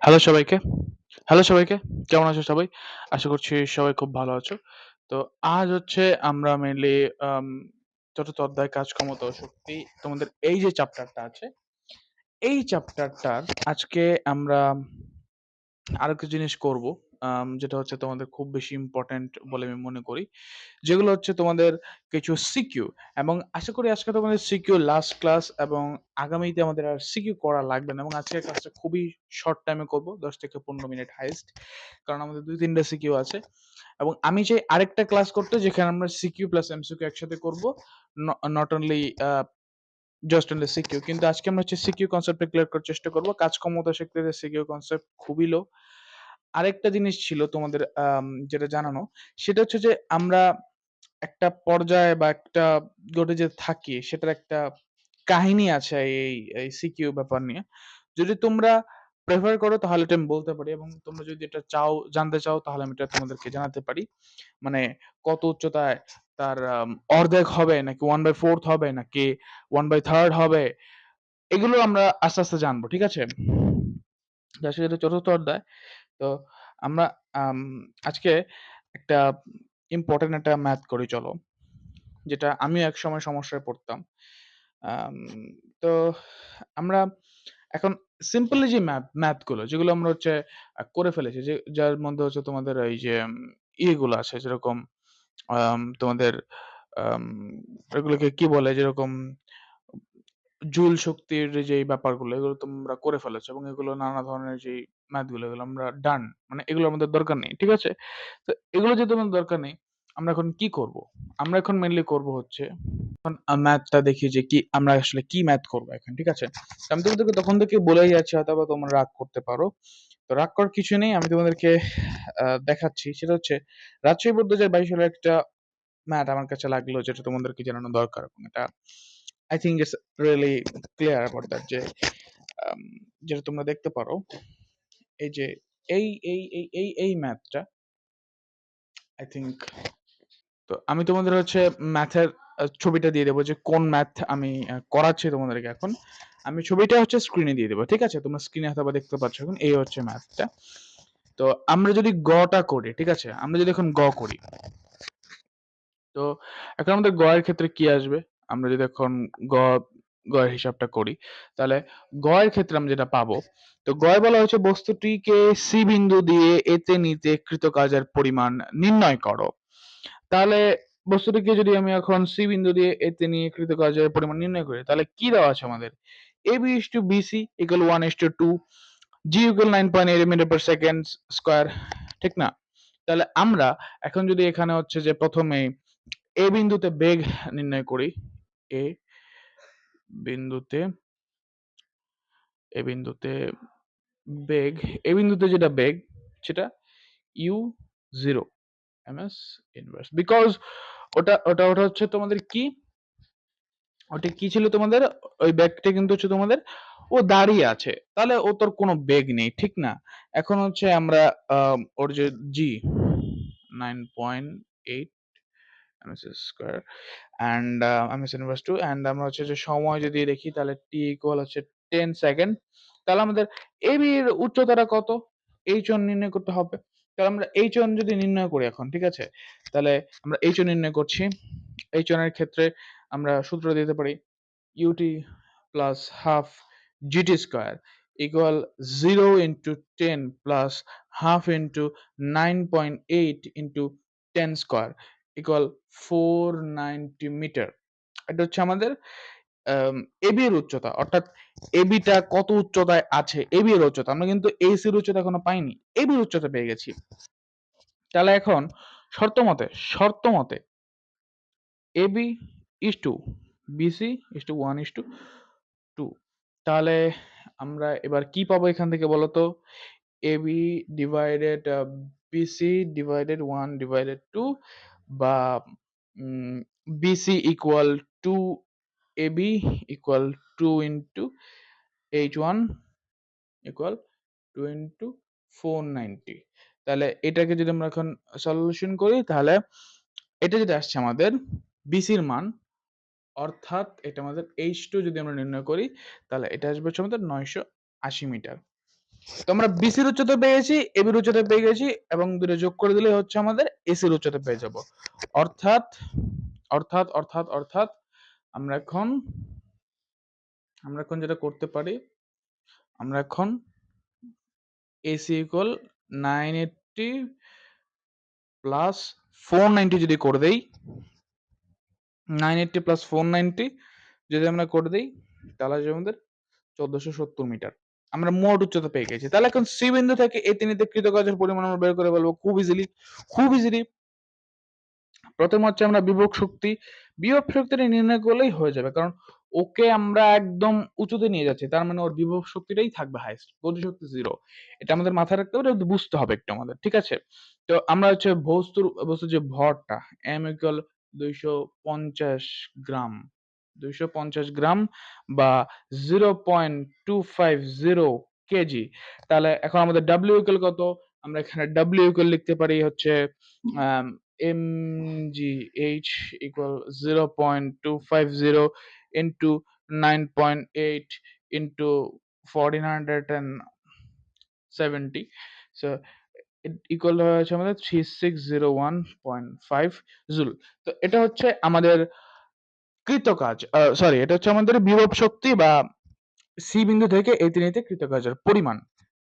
Hello সবাইকে। Hello সবাইকে। কেমন আছো সবাই? আশা করছি সবাই খুব ভালো আছো। তো আজ হচ্ছে আমরা মেইনলি আম ৪র্থ অধ্যায় কাজ, ক্ষমতা ও শক্তি তোমাদের এই যে চ্যাপ্টারটা আছে, এই চ্যাপ্টারটার আজকে আমরা আরেকটা জিনিস করব। যেটা হচ্ছে তোমাদের খুব বেশি ইম্পোর্টেন্ট বলে আমি মনে করি। যেগুলো হচ্ছে তোমাদের কিছু সিকিউ এবং আশা করি আজকে তোমাদের সিকিউ লাস্ট ক্লাস এবং আগামীতে আমাদের আর সিকিউ করা লাগবে না এবং আজকের ক্লাসটা খুবই শর্ট টাইমে করব, ১০ থেকে ১৫ মিনিট হাইয়েস্ট। কারণ আমাদের ২-৩ টা সিকিউ আছে এবং আমি চাই আরেকটা ক্লাস করতে যেখানে আমরা সিকিউ প্লাস এমসিকিউ একসাথে করব। Not only just only CQ. কিন্তু আজকে আমরা হচ্ছে সিকিউ কনসেপ্টটা ক্লিয়ার করার চেষ্টা করব। কাজ, ক্ষমতা, শক্তিতে সিকিউ কনসেপ্ট খুবই লো। আরেকটা জিনিস ছিল তোমাদের যেটা জানানো, সেটা হচ্ছে যে আমরা একটা পর্যায়ে বা একটা ঘটে যে থাকি সেটার একটা কাহিনী আছে এই সিকিউ ব্যাপার নিয়ে। যদি তোমরা প্রেফার করো তাহলে এটা আমি বলতে পারি এবং তোমরা যদি এটা জানতে চাও তাহলে আমি এটা তোমাদেরকে জানাতে পারি। মানে কত উচ্চতায় তার অর্ধেক হবে নাকি 1/4 হবে নাকি 1/3 হবে? এগুলো আমরা আস্তে, আস্তে জানবো। ঠিক আছে? আসলে এটা ৪র্থ অধ্যায়। তো আমরা আম আজকে একটা ইম্পোর্টেন্ট একটা ম্যাথ করি চলো। যেটা আমিও একসময় সমস্যায় পড়তাম। আম তো আমরা এখন সিম্পলি যে ম্যাথ গুলো যেগুলো আমরা হচ্ছে করে ফেলেছি যার মধ্যে হচ্ছে তোমাদের এই যে ইয়েগুলো আছে যেরকম তোমাদের আম এগুলোকে কি বলে? যেরকম জুল শক্তির যেই ব্যাপারগুলো এগুলো তোমরা করে ফেলেছো এবং এগুলো নানা ধরনের যেই ম্যাথ গুলো এগুলো আমরা ডান। মানে এগুলো আমাদের দরকার নেই। ঠিক আছে? তো এগুলো যেহেতু আমাদের দরকার নেই, আমরা এখন কি করব? আমরা এখন মেইনলি করব হচ্ছে এখন ম্যাথটা দেখি যে কি আমরা আসলে কি ম্যাথ করব এখন। ঠিক আছে? তো আমি তোমাদেরকে তখন থেকে বলেই যাচ্ছি, হয়তোবা তোমরা রাগ করতে পারো। তো রাগ করার কিছু নেই। আমি তোমাদেরকে দেখাচ্ছি। সেটা হচ্ছে রাজশাহী বোর্ড ২০২২ সালের একটা ম্যাথ আমার কাছে লাগলো যেটা তোমাদেরকে জানানো দরকার এবং এটা I think it's really clear about that যে আম যেটা তোমরা দেখতে পারো এই যে এই ম্যাথটা I think তো আমি তোমাদের হচ্ছে ম্যাথের ছবিটা দিয়ে দেব যে কোন ম্যাথ আমি করাচ্ছি তোমাদেরকে এখন। আমি ছবিটা হচ্ছে স্ক্রিনে দিয়ে দেব। ঠিক আছে? তোমরা স্ক্রিনে হয়তোবা দেখতে পাচ্ছ এখন। এই হচ্ছে ম্যাথটা। তো আমরা যদি গ টা করি, ঠিক আছে? আমরা যদি এখন গ করি, তো এখন আমাদের গ এর ক্ষেত্রে কি আসবে? আমরা যদি এখন গ গ এর হিসাবটা করি, তাহলে গ এর ক্ষেত্রে আমরা যেটা পাবো, তো গ এ বলা হয়েছে বস্তুটিকে সি বিন্দু দিয়ে এতে নিতে কৃত কাজের পরিমাণ নির্ণয় করো। তাহলে বস্তুটিকে যদি আমি এখন সি বিন্দু দিয়ে এতে নিয়ে কৃত কাজের পরিমাণ নির্ণয় করি, তাহলে কি দেওয়া আছে আমাদের? AB = BC = 1:2, G = 9.8 metre per second square. ঠিক না? তাহলে আমরা এখন যদি এখানে হচ্ছে যে ১ম এ এ বিন্দুতে বেগ নির্ণয় করি। এ বিন্দুতে এ বিন্দুতে বেগ, এ বিন্দুতে যেটা বেগ সেটা u0 ms ইনভার্স। বিকজ ওটা হচ্ছে তোমাদের কি? ওটা কি ছিল তোমাদের? ওই বেগটা কিন্তু হচ্ছে তোমাদের ও দাঁড়িয়ে আছে। তাহলে ও তোর কোনো বেগ নেই। ঠিক না? এখন হচ্ছে আমরা ওর যে g 9.8 ms square and ms inverse 2 and আমরা হচ্ছে যে সময় যদি দেখি তাহলে t ইকুয়াল হচ্ছে 10 সেকেন্ড। তাহলে আমাদের AB এর উচ্চতাটা কত? h1 নির্ণয় করতে হবে। তাহলে আমরা h1 যদি নির্ণয় করি এখন, ঠিক আছে? তাহলে আমরা h1 নির্ণয় করছি। h1 এর ক্ষেত্রে আমরা সূত্র দিতে পারি ut plus half gt square equal 0 into 10 plus half into 9.8 into 10 square equal 490 metre. এটা হচ্ছে আমাদের এবি এর উচ্চতা। অর্থাৎ এবি টা কত উচ্চতায় আছে, এবি এর উচ্চতা। আমরা কিন্তু এসি এর উচ্চতা এখনো পাইনি। এবি এর উচ্চতা পেয়ে গেছি। তাহলে এখন শর্ত মতে AB is to BC is to 1:2। তাহলে আমরা এবার কি পাবো এখান থেকে বলো তো? এবি ডিভাইডেড বিসি ডিভাইডেড 1/2 বা BC equal to AB equal 2 into H1 equal 2 into 490। তাহলে এটাকে যদি আমরা এখন সলিউশন করি তাহলে এটা যেটা আসছে আমাদের বিসির মান, অর্থাৎ এটা আমাদের H2 যদি আমরা নির্ণয় করি তাহলে এটা আসবে হচ্ছে আমাদের 980 মিটার। তো আমরা বিসির উচ্চতা পেয়ে গেছি, এবির উচ্চতা পেয়ে গেছি, এবং দুটো যোগ করে দিলে হচ্ছে আমাদের এসির উচ্চতা পেয়ে যাব। অর্থাৎ অর্থাৎ অর্থাৎ অর্থাৎ আমরা এখন যেটা করতে পারি, আমরা এখন এসি ইকুয়াল 980 প্লাস 490 যদি করে দেই, 980 প্লাস 490 যদি আমরা করে দিই, তাহলে আসবে আমাদের 1470 মিটার। আমরা মোট উচ্চতা পেয়ে গেছি। তাহলে এখন সি বিন্দু থেকে এ তিনটে কৃতকাজের পরিমাণ আমরা বের করে ফেলবো খুব ইজিলি, খুব ইজিলি। প্রথম হচ্ছে আমরা বিভব শক্তিটা নির্ণয় করলেই হয়ে যাবে, কারণ ওকে আমরা একদম উঁচুতে নিয়ে যাচ্ছি, তার মানে ওর বিভব শক্তিটাই থাকবে হাইস্ট, গতিশক্তি জিরো। এটা আমাদের মাথায় রাখতে হবে, এটা বুঝতে হবে একটু আমাদের, ঠিক আছে? তো আমরা হচ্ছে বস্তুর যে ভরটা এম ইকুয়াল 250 গ্রাম, 250 গ্রাম বা 0.250 কেজি। তাহলে এখন আমাদের ডাব্লিউ ইকুয়াল কত? আমরা এখানে ডাব্লিউ ইকুয়াল লিখতে পারি হচ্ছে mgh equal 0.250 into 9.8 into 1470, so it equal হচ্ছে আমাদের 3601.5 জুল। তো এটা হচ্ছে আমাদের কৃতকাজ, সরি, এটা হচ্ছে আমাদের বিভব শক্তি বা সি বিন্দু থেকে এই তিনটে কৃতকাজের পরিমাণ,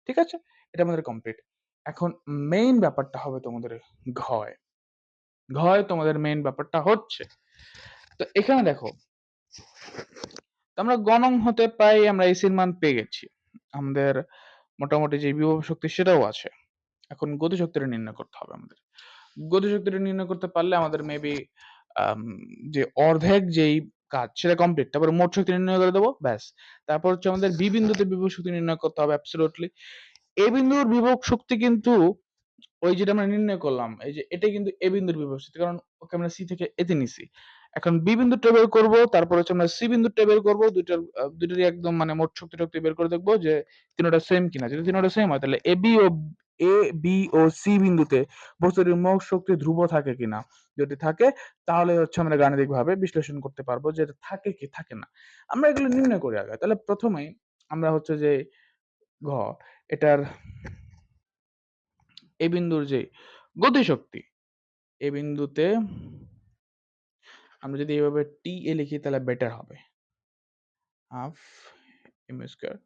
ঠিক আছে? এটা আমাদের কমপ্লিট। এখন মেইন ব্যাপারটা হবে তোমাদের ঘয়। তোমাদের মেইন ব্যাপারটা হচ্ছে, তো এখানে দেখো, আমরা গণং হতে পাই আমরা এসির মান পেয়ে গেছি, আমাদের মোটামুটি যে বিভব শক্তি সেটাও আছে। এখন গতিশক্তিটা নির্ণয় করতে হবে আমাদের। গতিশক্তিটা নির্ণয় করতে পারলে আমাদের মেবি যে অর্ধেক যেই কাজ সেটা কমপ্লিট, তারপর মোট শক্তি নির্ণয় করে দেবো, ব্যাস। তারপর হচ্ছে আমাদের বি বিন্দুতে বিভব শক্তি নির্ণয় করতে হবে অ্যাবসলিউটলি। এ বিন্দুর বিভব শক্তি কিন্তু ওই যেটা আমরা নির্ণয় করলাম, এই যে এটা কিন্তু এ বিন্দুর বিভব শক্তি, কারণ ওকে আমরা সি থেকে এতে নিছি। এখন বি বিন্দুটা বের করব, তারপর হচ্ছে আমরা সি বিন্দুটা বের করব, দুইটারই একদম মানে মোট শক্তি টক্তি বের করে দেখবো যে তিনটা সেম কিনা। যদি তিনটা সেম হয় তাহলে এ বি ও সি বিন্দুতে বস্তুটির মোট শক্তি ধ্রুব থাকে কিনা। যদি থাকে তাহলে হচ্ছে আমরা গাণিতিক ভাবে বিশ্লেষণ করতে পারবো যে এটা থাকে কি থাকে না। আমরা এগুলো নির্ণয় করি আগে। তাহলে প্রথমেই আমরা হচ্ছে যে ঘ এটার এ বিন্দুর যে গতিশক্তি, এ বিন্দুতে আমরা যদি এইভাবে টি এ লিখি তাহলে বেটার হবে, half M square.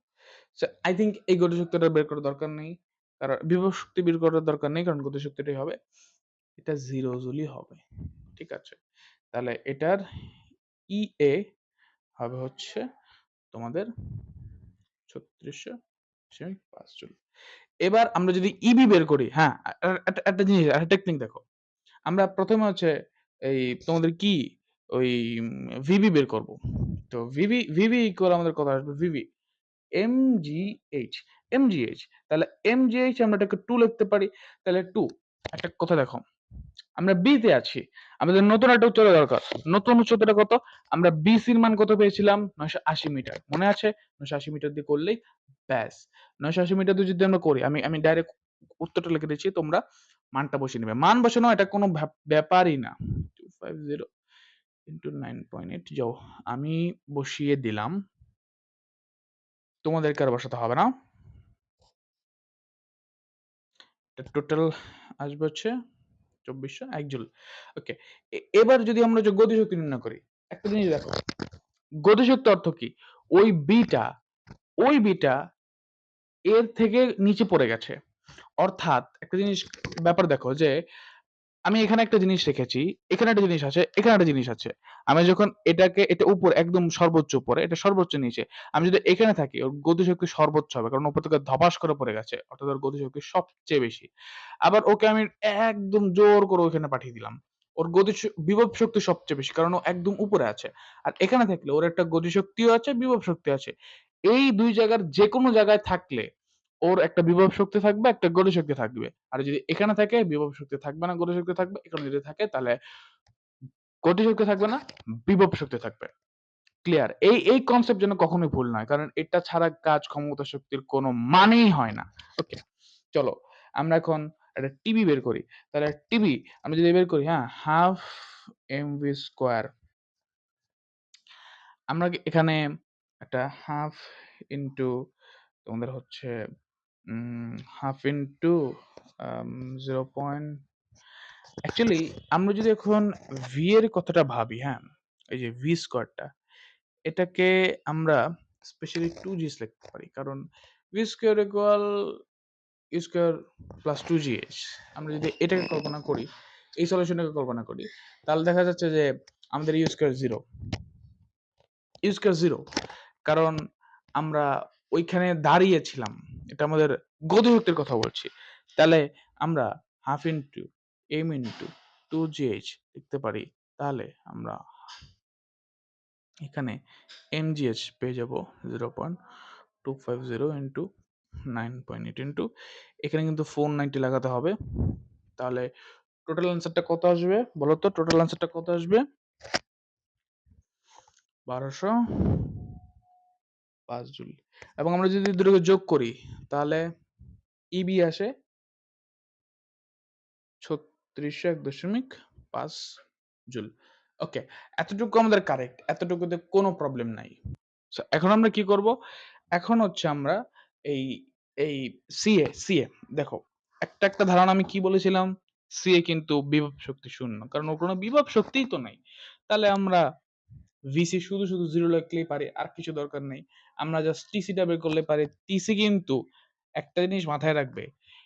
So I think এই গতিশক্তিটা বের করার দরকার নেই, কারণ বিভব শক্তি বের করার দরকার নেই, কারণ গতিশক্তিটাই হবে, এটা 0 জুলই হবে, ঠিক আছে? তাহলে এটার ই এ হবে হচ্ছে তোমাদের 3605 জুল। এবার আমরা যদি ইবি বের করি, হ্যাঁ, একটা জিনিস, একটা টেকনিক দেখো। আমরা প্রথমে হচ্ছে এই তোমাদের কি ওই ভিবি বের করব। তো ভিবি ইকুয়াল আমাদের কত আসবে? VB MGH, MGH. তাহলে এমজিএইচ আমরা এটাকে 2 লিখতে পারি। তাহলে 2, একটা কথা দেখো, আমরা বি তে আছি, আমাদের নতুন একটা উচ্চতা দরকার। নতুন উচ্চতাটা কত? আমরা বিসির মান কত পেয়েছিলাম? 980 মিটার, মনে আছে? 980 মিটার দিয়ে করলেই ব্যাস। 980 মিটার দিয়ে যদি আমরা করি, আমি ডাইরেক্ট উত্তরটা লিখে দিচ্ছি, তোমরা মানটা বসিয়ে নেবে। মান বসানো এটা কোনো ব্যাপারই না। 250 ইন্টু 9.8, যাও আমি বসিয়ে দিলাম, তোমাদেরকে আর বসাতে হবে না। টোটাল আসবে হচ্ছে 2401 জুল। ওকে, এবার যদি আমরা যে গতিশক্তি নির্ণয় করি, একটা জিনিস দেখো, গতিশক্তি অর্থ কি? ওই বিটা ওই বিটা এর থেকে নিচে পড়ে গেছে। অর্থাৎ একটা জিনিস ব্যাপার দেখো যে আমি এখানে একটা জিনিস রেখেছি, এখানে একটা জিনিস আছে, এখানে একটা জিনিস আছে। আমি যখন এটা উপর একদম সর্বোচ্চ উপরে, এটা সর্বোচ্চ নিচে। আমি যদি এখানে থাকি, ওর গতিশক্তি সর্বোচ্চ হবে, কারণ উপর থেকে ধপাস করে পড়ে গেছে, অর্থাৎ ওর গতিশক্তি সবচেয়ে বেশি। আবার ওকে আমি একদম জোর করে ওখানে পাঠিয়ে দিলাম, ওর বিভব শক্তি সবচেয়ে বেশি, কারণ ও একদম উপরে আছে। আর এখানে থাকলে ওর একটা গতিশক্তিও আছে, বিভব শক্তি আছে। এই দুই জায়গার যে কোনো জায়গায় থাকলে ওর একটা বিভব শক্তি থাকবে, একটা গতিশক্তি থাকবে। আর যদি এখানে থাকে বিভব শক্তি থাকবে না, গতিশক্তি থাকবে। এখানে যদি থাকে তাহলে গতিশক্তি থাকবে না, বিভব শক্তি থাকবে। ক্লিয়ার? এই কনসেপ্ট যেন কখনোই ভুল নয়, কারণ এটা ছাড়া কাজ ক্ষমতা শক্তির কোনো মানেই হয় না। ওকে, চলো আমরা এখন একটা টিবি বের করি। তাহলে টিবি আমরা যদি বের করি, হ্যাঁ, হাফ এমভি স্কোয়ার, আমরা এখানে একটা হাফ ইন্টু তোমাদের হচ্ছে হাফ ইন্টু 0 পয়েন্ট, অ্যাকচুয়ালি আমরা যদি এখন ভি এর কথাটা ভাবি, হ্যাঁ, এই যে ভি স্কোয়ারটা, এটাকে আমরা স্পেশালি 2g লিখতে পারি, কারণ V square equal U square plus 2gh। আমরা যদি এটাকে কল্পনা করি, এই সলিউশনটাকে কল্পনা করি, তাহলে দেখা যাচ্ছে যে আমাদের U square zero, U square zero, কারণ আমরা ওইখানে দাঁড়িয়েছিলাম, এটা আমাদের গতিশক্তির কথা বলছি। তাহলে আমরা half into M into 2gh লিখতে পারি। তাহলে আমরা এখানে mgh পেয়ে যাব 0.250 ইন্টু 9.8 ইন্টু, এখানে কিন্তু 490 লাগাতে হবে। তাহলে টোটাল অ্যান্সারটা কত আসবে বলো তো? টোটাল অ্যান্সারটা কত আসবে? 1205 জুল। এবং আমরা যদি দুটোকে যোগ করি, তাহলে ইবি আসে 3601.5 জুল। ওকে, এতটুকু আমাদের কারেক্ট, এতটুকুতে কোনো প্রবলেম নাই। সো এখন আমরা কি করব? এখন হচ্ছে আমরা এই এই সিএ সিএ দেখো, একটা ধারণা আমি কি বলেছিলাম, সিএ কিন্তু বিভব শক্তি শূন্য, কারণ ওর কোনো বিভব শক্তিই তো নাই। তাহলে আমরা ভিসি শুধু শুধু জিরো লিখলেই পারি, আর কিছু দরকার নেই। আমরা জাস্ট টিসিটা বের করলে পারি। টিসি কিন্তু একটা জিনিস মাথায় রাখবে,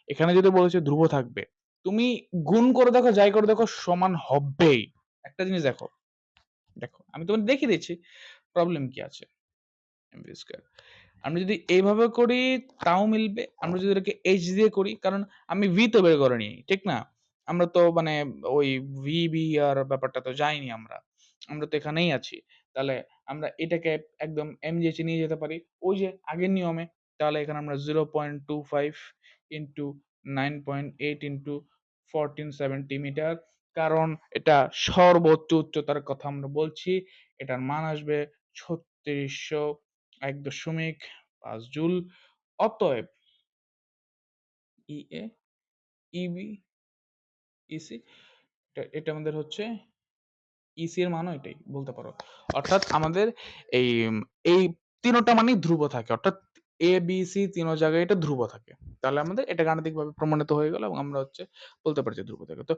এখানে যদি বলেছে ধ্রুব থাকবে, তুমি গুণ করে দেখো, যাই করে দেখো, সমান হবেই। একটা জিনিস দেখো, দেখো আমি তোমাকে দেখিয়ে দিচ্ছি প্রবলেম কি আছে। এমভি স্কয়ার আমরা যদি এইভাবে করি তাও মিলবে, আমরা যদি এটাকে এইচ দিয়ে করি, কারণ আমি ভি তো বের করে নিই, ঠিক না? আমরা তো মানে ওই ভি বি আর ব্যাপারটা তো যাইনি, আমরা আমরা তো এখানেই আছি। তাহলে আমরা এটাকে একদম এমজিএচ নিয়ে যেতে পারি ওই যে আগের নিয়মে। তাহলে এখানে আমরা 0.25 ইন্টু 9.8 ইন্টু 14 সেন্টিমিটার, কারণ এটা সর্বোচ্চ উচ্চতার কথা আমরা বলছি, এটার মান আসবে 3601.5 জুল। অতএব ইএ ইবি ইসি, এটা আমাদের হচ্ছে ইসি এর মানও এটাই বলতে পারো। অর্থাৎ আমাদের এই এই তিনটা মানেই ধ্রুব থাকে, অর্থাৎ এ বি সি তিনো জায়গায় এটা ধ্রুব থাকে। তাহলে আমাদের এটা গাণিতিকভাবে প্রমাণিত হয়ে গেল এবং আমরা হচ্ছে বলতে পারছি ধ্রুব থাকে। তো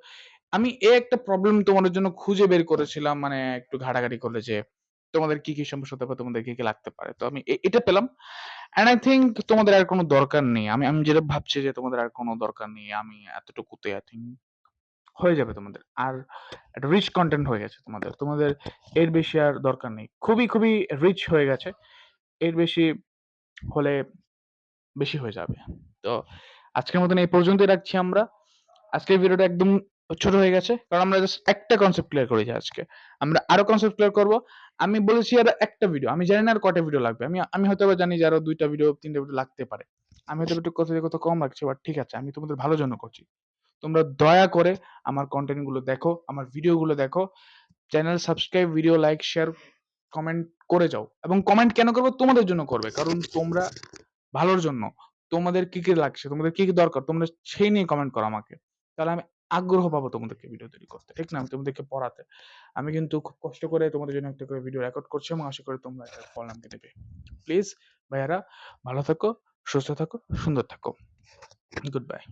আমি একটা প্রবলেম তোমাদের জন্য খুঁজে বের করেছিলাম, মানে একটু ঘাটাঘাটি করলে, যে তোমাদের কি কি সমস্যা হতে পারে, তোমাদের কি কি লাগতে পারে। তো আমি এটা পেলাম। এন্ড আই থিংক তোমাদের আর কোনো দরকার নেই, আমি আমি যেটা ভাবছি যে তোমাদের আর কোনো দরকার নেই, আমি এতটুকুতে আই থিংক হয়ে যাবে তোমাদের। আর একটা রিচ কন্টেন্ট হয়ে গেছে তোমাদের, তোমাদের এর বেশি আর দরকার নেই। খুবই খুবই রিচ হয়ে গেছে, এর বেশি হলে বেশি হয়ে যাবে। তো আজকের মতন এই পর্যন্তই রাখছি আমরা। আজকের ভিডিওটা একদম ছোট হয়ে গেছে, কারণ আমরা জাস্ট একটা কনসেপ্ট ক্লিয়ার করেছি। আজকে আমরা আরো কনসেপ্ট ক্লিয়ার করব। আমি বলেছি আর একটা ভিডিও, আমি জানি না আর কয়টা ভিডিও লাগবে, আমি আমি হয়তো জানি যে আরো 2টা ভিডিও 3টা ভিডিও লাগতে পারে। আমি হয়তো একটু কথা কত কম রাখছি, বাট ঠিক আছে, আমি তোমাদের ভালোর জন্য করছি। তোমরা দয়া করে আমার কন্টেন্ট গুলো দেখো, আমার ভিডিও গুলো দেখো, channel subscribe, video like, share, comment করে যাও। এবং কমেন্ট কেন করবো? তোমাদের জন্য করবে, কারণ তোমরা ভালোর জন্য, তোমাদের কি কি লাগছে, তোমাদের কি কি দরকার, তোমরা সেই নিয়ে কমেন্ট করো আমাকে। তাহলে আমি আগ্রহ পাবো তোমাদেরকে ভিডিও তৈরি করতে, ঠিক না? আমি তোমাদেরকে পড়াতে। আমি কিন্তু খুব কষ্ট করে তোমাদের জন্য একটা করে ভিডিও রেকর্ড করছি এবং আশা করি তোমরা এটার ফল আমাকে দেবে। প্লিজ ভাইয়ারা, ভালো থাকো, সুস্থ থাকো, সুন্দর থাকো। Good bye.